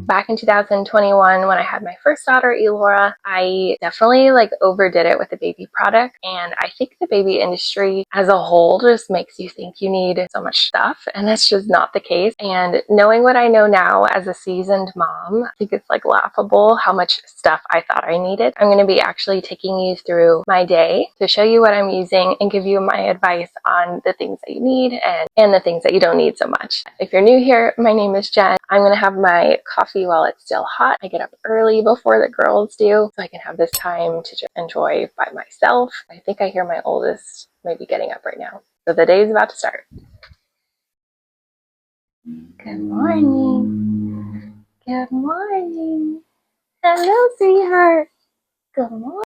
Back in 2021, when I had my first daughter, Elora, I definitely overdid it with the baby product. And I think the baby industry as a whole just makes you think you need so much stuff. And that's just not the case. And knowing what I know now as a seasoned mom, I think it's laughable how much stuff I thought I needed. I'm going to be actually taking you through my day to show you what I'm using and give you my advice on the things that you need and the things that you don't need so much. If you're new here, my name is Jen. I'm going to have my coffee while it's still hot. I get up early before the girls do, so I can have this time to just enjoy by myself. I think I hear my oldest maybe getting up right now. So the day is about to start. Good morning. Good morning. Hello, sweetheart. Good morning.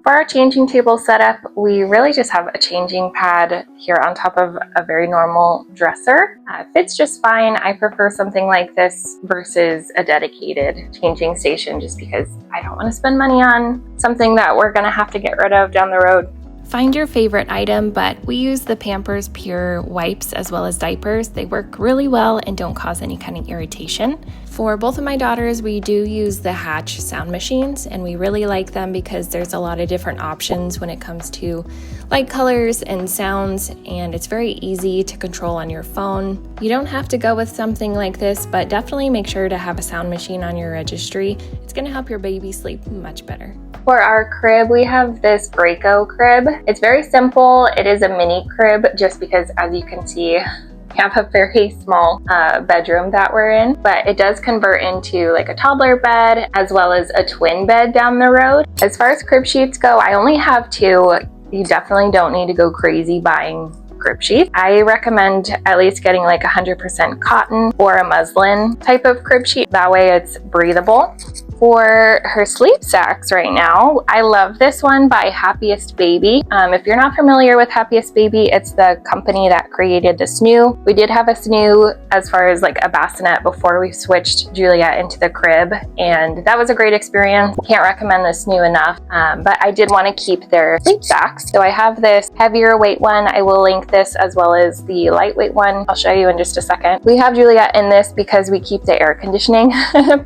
For our changing table setup, we really just have a changing pad here on top of a very normal dresser. It fits just fine. I prefer something like this versus a dedicated changing station just because I don't want to spend money on something that we're going to have to get rid of down the road. Find your favorite item, but we use the Pampers Pure wipes as well as diapers. They work really well and don't cause any kind of irritation. For both of my daughters, we do use the Hatch sound machines, and we really like them because there's a lot of different options when it comes to light colors and sounds, and it's very easy to control on your phone. You don't have to go with something like this, but definitely make sure to have a sound machine on your registry. It's going to help your baby sleep much better. For our crib, we have this Graco crib. It's very simple. It is a mini crib just because, as you can see, we have a very small bedroom that we're in, but it does convert into a toddler bed as well as a twin bed down the road. As far as crib sheets go, I only have 2. You definitely don't need to go crazy buying crib sheets. I recommend at least getting 100% cotton or a muslin type of crib sheet. That way it's breathable. For her sleep sacks right now, I love this one by Happiest Baby. If you're not familiar with Happiest Baby, it's the company that created the snoo. We did have a snoo as far as a bassinet before we switched Juliet into the crib, and that was a great experience. Can't recommend the snoo enough, but I did want to keep their sleep sacks. So I have this heavier weight one. I will link this as well as the lightweight one. I'll show you in just a second. We have Juliet in this because we keep the air conditioning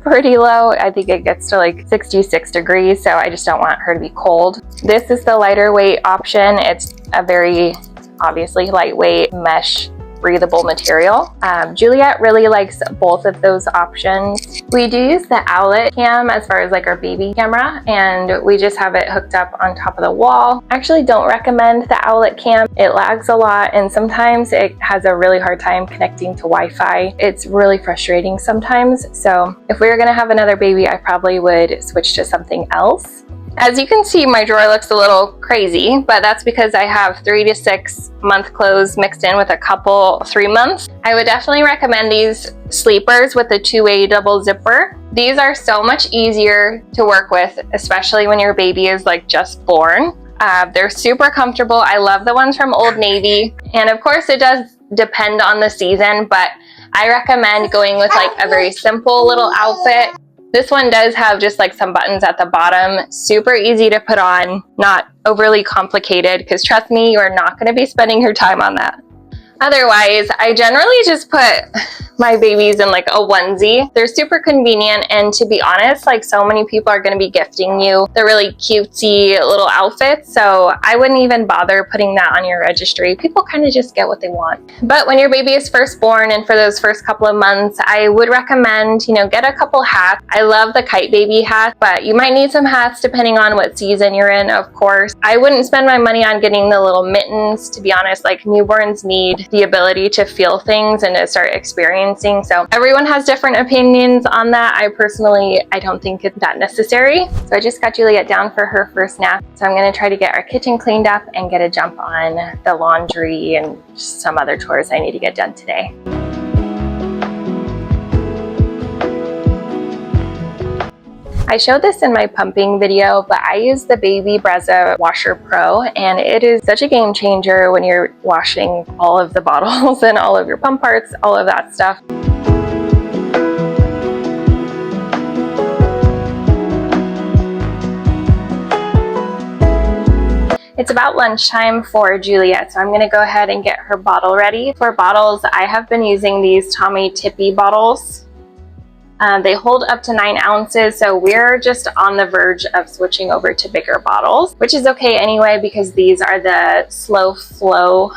pretty low. I think it gets to 66 degrees, so I just don't want her to be cold. This is the lighter weight option. It's a very obviously lightweight mesh breathable material. Juliet really likes both of those options. We do use the Owlet cam as far as our baby camera, and we just have it hooked up on top of the wall. I actually don't recommend the Owlet cam. It lags a lot, and sometimes it has a really hard time connecting to Wi-Fi. It's really frustrating sometimes. So if we were gonna have another baby, I probably would switch to something else. As you can see, my drawer looks a little crazy, but that's because I have 3 to 6 month clothes mixed in with a couple 3 months. I would definitely recommend these sleepers with the 2-way double zipper. These are so much easier to work with, especially when your baby is just born. They're super comfortable. I love the ones from Old Navy. And of course it does depend on the season, but I recommend going with a very simple little outfit. This one does have just some buttons at the bottom, super easy to put on, not overly complicated, because trust me, you are not going to be spending your time on that. Otherwise, I generally just put my babies in a onesie. They're super convenient, and to be honest, so many people are going to be gifting you the really cutesy little outfits, so I wouldn't even bother putting that on your registry. People kind of just get what they want. But when your baby is first born and for those first couple of months, I would recommend, get a couple hats. I love the Kite Baby hat, but you might need some hats depending on what season you're in, of course. I wouldn't spend my money on getting the little mittens, to be honest. Newborns need the ability to feel things and to start experiencing. So everyone has different opinions on that. I don't think it's that necessary. So I just got Juliet down for her first nap. So I'm going to try to get our kitchen cleaned up and get a jump on the laundry and some other chores I need to get done today. I showed this in my pumping video, but I use the Baby Brezza Washer Pro, and it is such a game changer when you're washing all of the bottles and all of your pump parts, all of that stuff. It's about lunchtime for Juliet, so I'm gonna go ahead and get her bottle ready. For bottles, I have been using these Tommy Tippy bottles. They hold up to 9 ounces, so we're just on the verge of switching over to bigger bottles, which is okay anyway because these are the slow flow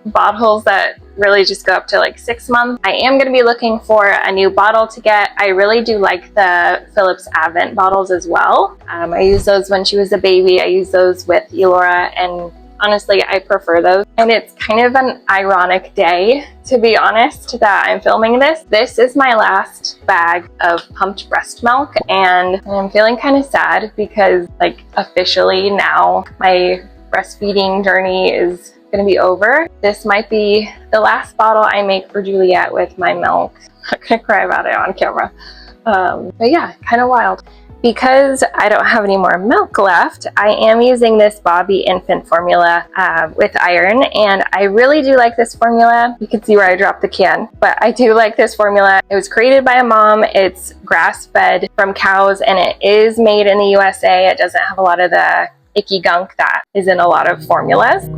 bottles that really just go up to like 6 months. I am going to be looking for a new bottle to get. I really do like the Philips Avent bottles as well. I used those when she was a baby. I used those with Elora, and honestly, I prefer those. And it's kind of an ironic day, to be honest, that I'm filming this. This is my last bag of pumped breast milk, and I'm feeling kind of sad because like officially now my breastfeeding journey is gonna be over. This might be the last bottle I make for Juliet with my milk. I'm not gonna cry about it on camera. But yeah, kind of wild. Because I don't have any more milk left, I am using this Bobby infant formula with iron, and I really do like this formula. You can see where I dropped the can, but I do like this formula. It was created by a mom. It's grass-fed from cows, and it is made in the USA. It doesn't have a lot of the icky gunk that is in a lot of formulas.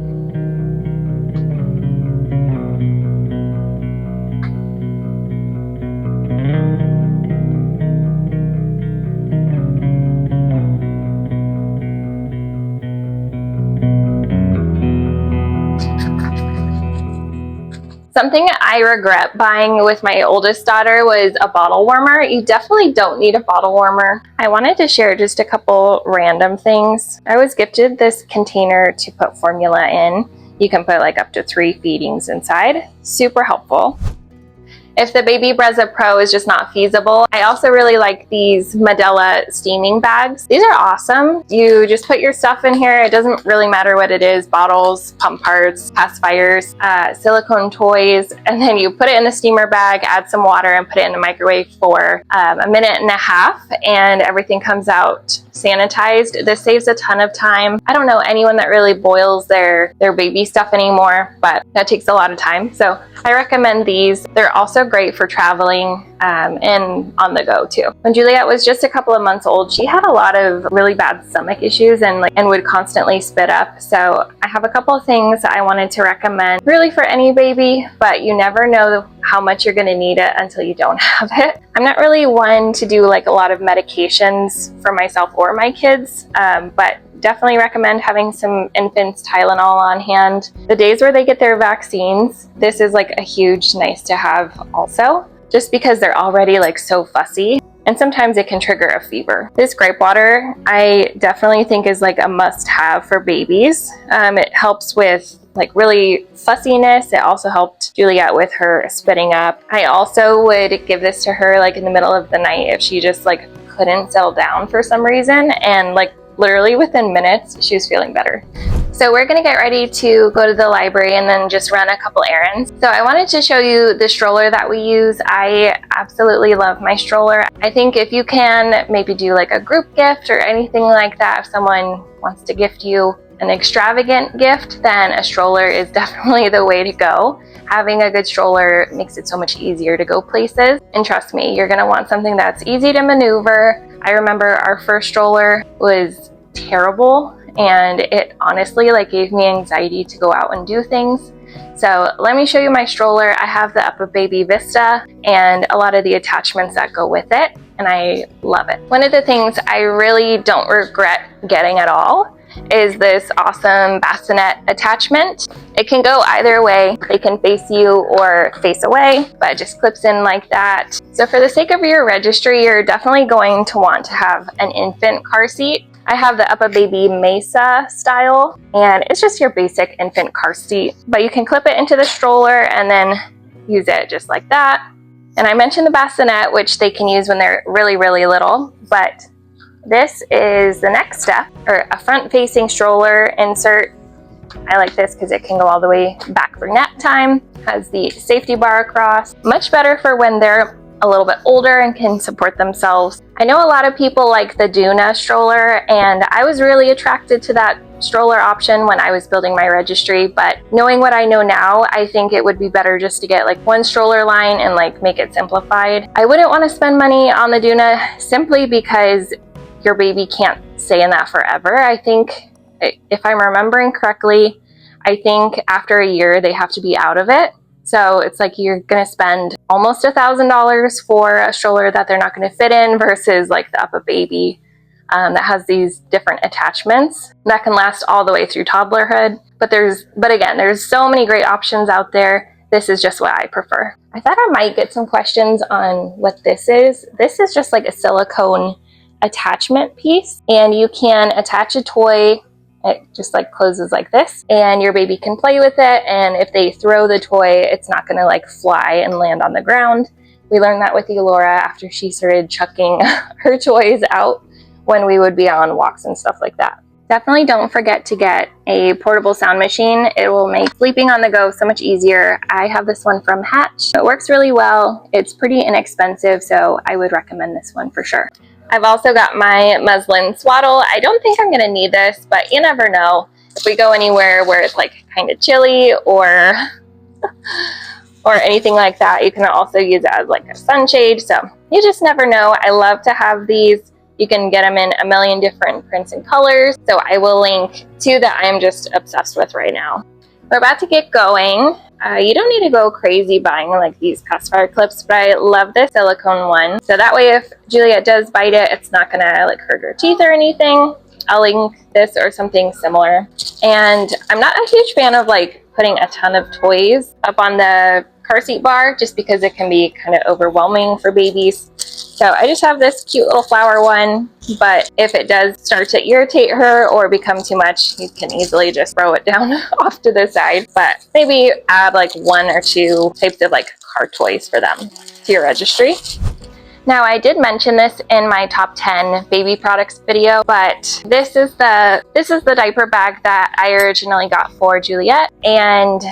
Something I regret buying with my oldest daughter was a bottle warmer. You definitely don't need a bottle warmer. I wanted to share just a couple random things. I was gifted this container to put formula in. You can put like up to 3 feedings inside. Super helpful. If the Baby Brezza Pro is just not feasible, I also really like these Medela steaming bags. These are awesome. You just put your stuff in here. It doesn't really matter what it is, bottles, pump parts, pacifiers, silicone toys, and then you put it in the steamer bag, add some water, and put it in the microwave for a minute and a half, and everything comes out sanitized. This saves a ton of time. I don't know anyone that really boils their baby stuff anymore, but that takes a lot of time. So I recommend these. They're also great for traveling and on the go too. When Juliet was just a couple of months old, she had a lot of really bad stomach issues and would constantly spit up. So I have a couple of things I wanted to recommend really for any baby, but you never know how much you're going to need it until you don't have it. I'm not really one to do like a lot of medications for myself or my kids, but definitely recommend having some infants Tylenol on hand. The days where they get their vaccines, this is like a huge nice to have also, just because they're already like so fussy. And sometimes it can trigger a fever. This grape water, I definitely think is like a must-have for babies. It helps with like really fussiness. It also helped Juliet with her spitting up. I also would give this to her like in the middle of the night if she just like couldn't settle down for some reason, and like literally within minutes she was feeling better. So we're gonna get ready to go to the library and then just run a couple errands. So I wanted to show you the stroller that we use. I absolutely love my stroller. I think if you can maybe do like a group gift or anything like that, if someone wants to gift you an extravagant gift, then a stroller is definitely the way to go. Having a good stroller makes it so much easier to go places. And trust me, you're gonna want something that's easy to maneuver. I remember our first stroller was terrible, and it honestly like gave me anxiety to go out and do things. So let me show you my stroller. I have the Up a Baby Vista and a lot of the attachments that go with it, and I love it. One of the things I really don't regret getting at all is this awesome bassinet attachment. It can go either way. They can face you or face away, but it just clips in like that. So for the sake of your registry, you're definitely going to want to have an infant car seat. I have the Up a Baby Mesa style, and it's just your basic infant car seat, but you can clip it into the stroller and then use it just like that. And I mentioned the bassinet, which they can use when they're really, really little, but this is the next step, or a front-facing stroller insert. I like this because it can go all the way back for nap time. Has the safety bar across. Much better for when they're a little bit older and can support themselves. I know a lot of people like the Duna stroller, and I was really attracted to that stroller option when I was building my registry, but knowing what I know now, I think it would be better just to get like one stroller line and like make it simplified. I wouldn't want to spend money on the Duna simply because your baby can't stay in that forever. I think if I'm remembering correctly, I think after a year they have to be out of it. So it's like you're going to spend almost $1,000 for a stroller that they're not going to fit in versus like the Up Baby that has these different attachments that can last all the way through toddlerhood. But again, there's so many great options out there. This is just what I prefer. I thought I might get some questions on what this is. This is just like a silicone attachment piece, and you can attach a toy. It just like closes like this, and your baby can play with it, and if they throw the toy, it's not going to like fly and land on the ground. We learned that with Elora after she started chucking her toys out when we would be on walks and stuff like that. Definitely don't forget to get a portable sound machine. It will make sleeping on the go so much easier. I have this one from Hatch. It works really well. It's pretty inexpensive, so I would recommend this one for sure. I've also got my muslin swaddle. I don't think I'm gonna need this, but you never know. If we go anywhere where it's like kind of chilly or anything like that, you can also use it as like a sunshade. So you just never know. I love to have these. You can get them in a million different prints and colors. So I will link two that I'm just obsessed with right now. We're about to get going. You don't need to go crazy buying like these pacifier clips, but I love this silicone one. So that way if Juliet does bite it, it's not gonna like hurt her teeth or anything. I'll link this or something similar. And I'm not a huge fan of like putting a ton of toys up on the car seat bar just because it can be kind of overwhelming for babies. So I just have this cute little flower one, but if it does start to irritate her or become too much, you can easily just throw it down off to the side. But maybe add like 1 or 2 types of like car toys for them to your registry. Now I did mention this in my top 10 baby products video, but this is the diaper bag that I originally got for Juliet, and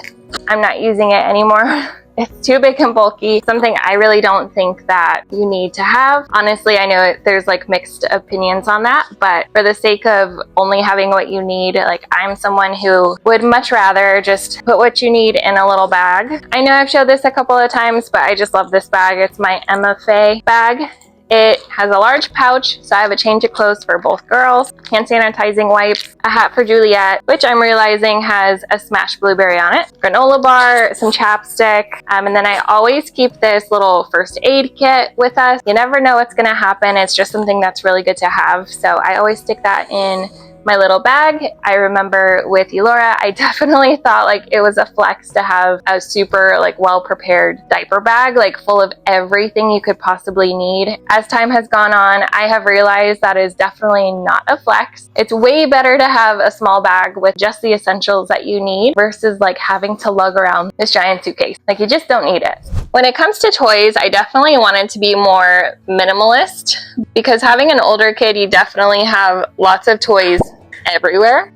I'm not using it anymore. It's too big and bulky, something I really don't think that you need to have. Honestly, I know there's like mixed opinions on that, but for the sake of only having what you need, like I'm someone who would much rather just put what you need in a little bag. I know I've showed this a couple of times, but I just love this bag. It's my MFA bag. It has a large pouch, so I have a change of clothes for both girls, hand sanitizing wipes, a hat for Juliet, which I'm realizing has a smashed blueberry on it, granola bar, some chapstick, and then I always keep this little first aid kit with us. You never know what's gonna happen. It's just something that's really good to have, so I always stick that in my little bag. I remember with Elora, I definitely thought like it was a flex to have a super like well-prepared diaper bag, like full of everything you could possibly need. As time has gone on, I have realized that is definitely not a flex. It's way better to have a small bag with just the essentials that you need versus like having to lug around this giant suitcase. Like you just don't need it. When it comes to toys, I definitely wanted to be more minimalist because having an older kid, you definitely have lots of toys everywhere.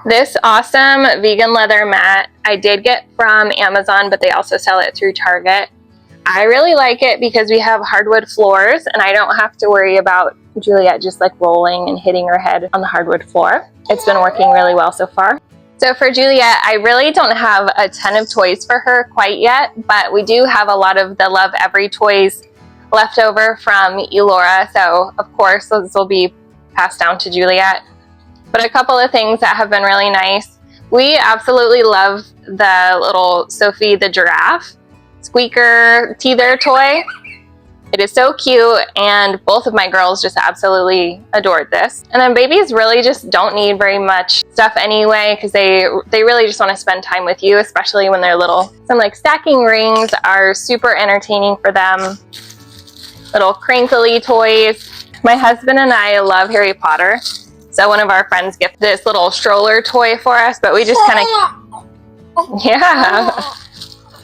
This awesome vegan leather mat I did get from Amazon, but they also sell it through Target. I really like it because we have hardwood floors and I don't have to worry about Juliet just like rolling and hitting her head on the hardwood floor. It's been working really well so far. So for Juliet, I really don't have a ton of toys for her quite yet, but we do have a lot of the Love Every toys left over from Elora. So of course, those will be passed down to Juliet. But a couple of things that have been really nice. We absolutely love the little Sophie the giraffe squeaker teether toy. It is so cute, and both of my girls just absolutely adored this. And then babies really just don't need very much stuff anyway because they really just want to spend time with you, especially when they're little. Some like stacking rings are super entertaining for them. Little crinkly toys. My husband and I love Harry Potter. So one of our friends gifted this little stroller toy for us, but we just kind of, yeah.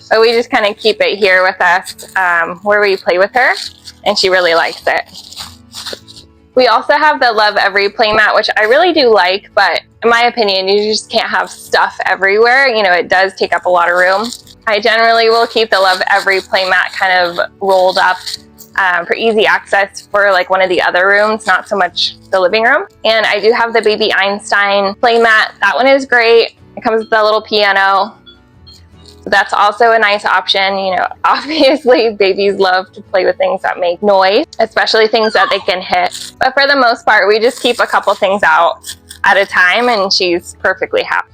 But we just kind of keep it here with us where we play with her, and she really likes it. We also have the Love Every playmat, which I really do like, but in my opinion, you just can't have stuff everywhere. You know, it does take up a lot of room. I generally will keep the Love Every playmat kind of rolled up for easy access for like one of the other rooms, not so much the living room. And I do have the Baby Einstein playmat. That one is great. It comes with a little piano. That's also a nice option. You know, obviously babies love to play with things that make noise, especially things that they can hit. But for the most part, we just keep a couple things out at a time, and she's perfectly happy.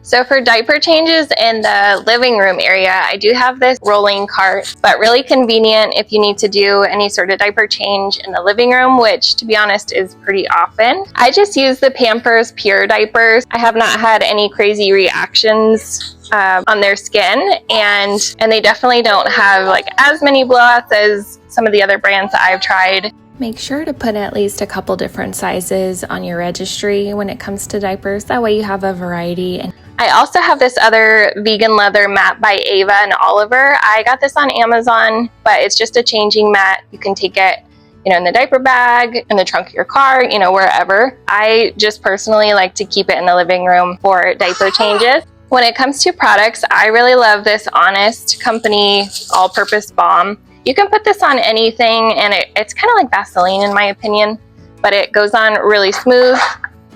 So for diaper changes in the living room area, I do have this rolling cart, but really convenient if you need to do any sort of diaper change in the living room, which to be honest is pretty often. I just use the Pampers Pure diapers. I have not had any crazy reactions on their skin, and they definitely don't have like as many blowouts as some of the other brands that I've tried. Make sure to put at least a couple different sizes on your registry when it comes to diapers. That way you have a variety. And I also have this other vegan leather mat by Ava and Oliver. I got this on Amazon, but it's just a changing mat. You can take it, in the diaper bag, in the trunk of your car, wherever. I just personally like to keep it in the living room for diaper changes. When it comes to products, I really love this Honest Company all-purpose balm. You can put this on anything, and it's kind of like Vaseline in my opinion, but it goes on really smooth.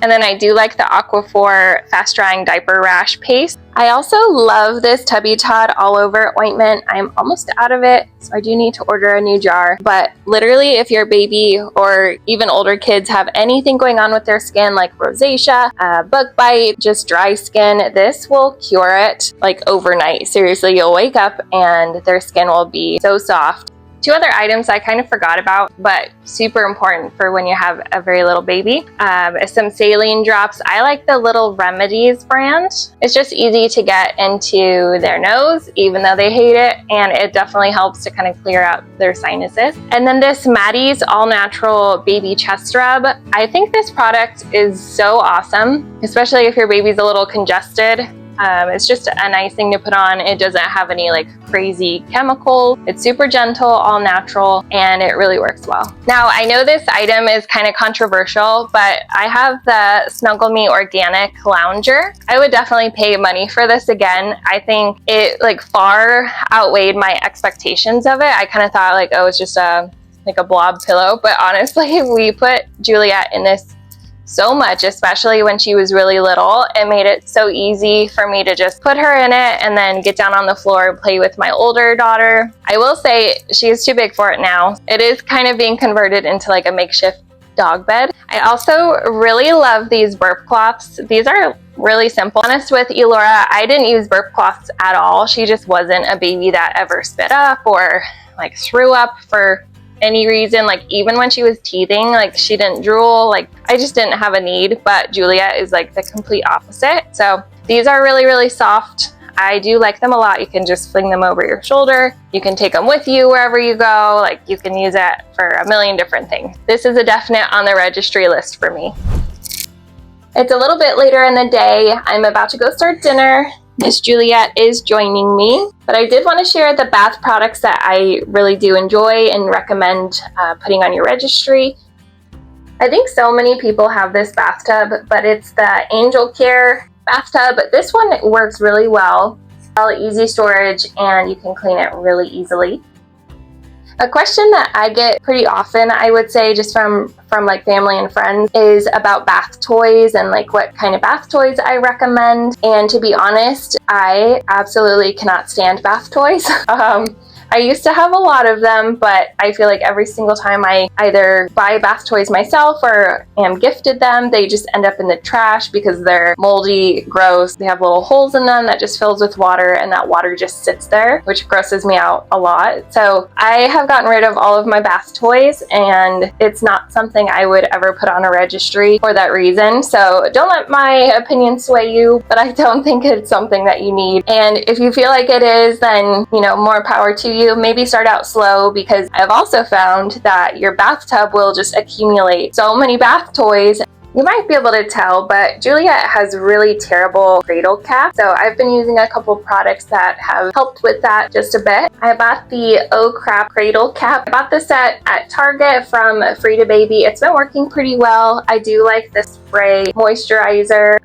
And then I do like the Aquaphor fast drying diaper rash paste. I also love this Tubby Todd all over ointment. I'm almost out of it, so I do need to order a new jar. But literally, if your baby or even older kids have anything going on with their skin, like rosacea, bug bite, just dry skin, this will cure it like overnight. Seriously, you'll wake up and their skin will be so soft. Two other items I kind of forgot about, but super important for when you have a very little baby, is some saline drops. I like the Little Remedies brand. It's just easy to get into their nose, even though they hate it, and it definitely helps to kind of clear out their sinuses. And then this Maddie's All Natural Baby Chest Rub. I think this product is so awesome, especially if your baby's a little congested. It's just a nice thing to put on. It doesn't have any like crazy chemicals. It's super gentle, all natural, and it really works well. Now, I know this item is kind of controversial, but I have the Snuggle Me Organic Lounger. I would definitely pay money for this again. I think it like far outweighed my expectations of it. I kind of thought like, oh, it's just like a blob pillow, but honestly, we put Juliet in this so much, especially when she was really little. It made it so easy for me to just put her in it and then get down on the floor and play with my older daughter. I will say she is too big for it now. It is kind of being converted into like a makeshift dog bed. I also really love these burp cloths. These are really simple. Honest with Elora, I didn't use burp cloths at all. She just wasn't a baby that ever spit up or like threw up for any reason. Like even when she was teething, like she didn't drool. Like I just didn't have a need, but Juliet is like the complete opposite. So these are really, really soft. I do like them a lot. You can just fling them over your shoulder. You can take them with you wherever you go. Like you can use it for a million different things. This is a definite on the registry list for me. It's a little bit later in the day. I'm about to go start dinner. Miss Juliet is joining me, but I did want to share the bath products that I really do enjoy and recommend putting on your registry. I think so many people have this bathtub, but it's the Angel Care bathtub. This one works really well, easy storage, and you can clean it really easily. A question that I get pretty often, I would say, just from like family and friends, is about bath toys and like what kind of bath toys I recommend. And to be honest, I absolutely cannot stand bath toys. I used to have a lot of them, but I feel like every single time I either buy bath toys myself or am gifted them, they just end up in the trash because they're moldy, gross. They have little holes in them that just fills with water, and that water just sits there, which grosses me out a lot. So I have gotten rid of all of my bath toys, and it's not something I would ever put on a registry for that reason. So don't let my opinion sway you, but I don't think it's something that you need. And if you feel like it is, then, more power to you. Maybe start out slow, because I've also found that your bathtub will just accumulate so many bath toys. You might be able to tell, but Juliet has really terrible cradle cap. So I've been using a couple products that have helped with that just a bit. I bought the Oh Crap cradle cap. I bought this set at Target from Frida Baby. It's been working pretty well. I do like the spray moisturizer.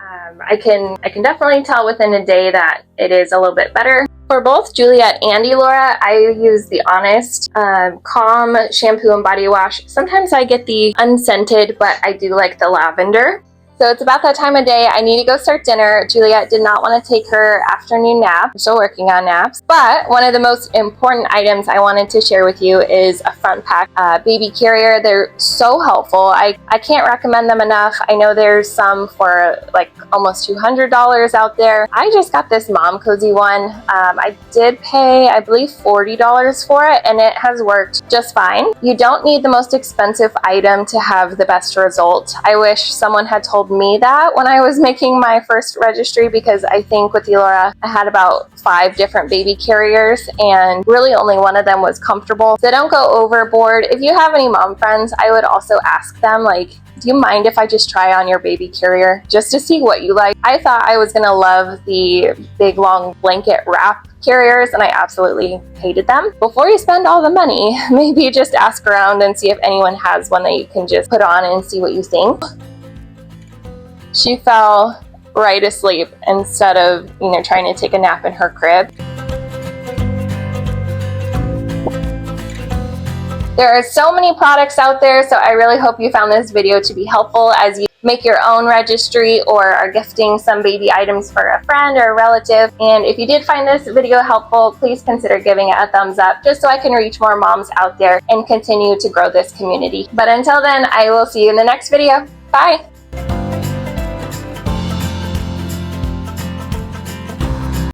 I can definitely tell within a day that it is a little bit better. For both Juliet and Elora, I use the Honest Calm shampoo and body wash. Sometimes I get the unscented, but I do like the lavender. So it's about that time of day. I need to go start dinner. Juliet did not want to take her afternoon nap. I'm still working on naps. But one of the most important items I wanted to share with you is a front pack baby carrier. They're so helpful. I can't recommend them enough. I know there's some for like almost $200 out there. I just got this Mom Cozy one. I did pay, I believe, $40 for it, and it has worked just fine. You don't need the most expensive item to have the best result. I wish someone had told me that when I was making my first registry, because I think with Elora, I had about 5 different baby carriers and really only one of them was comfortable. So don't go overboard. If you have any mom friends, I would also ask them, like, do you mind if I just try on your baby carrier just to see what you like? I thought I was gonna love the big long blanket wrap carriers, and I absolutely hated them. Before you spend all the money, maybe just ask around and see if anyone has one that you can just put on and see what you think. She fell right asleep instead of, trying to take a nap in her crib. There are so many products out there, so I really hope you found this video to be helpful as you make your own registry or are gifting some baby items for a friend or a relative. And if you did find this video helpful, please consider giving it a thumbs up just so I can reach more moms out there and continue to grow this community. But until then, I will see you in the next video. Bye!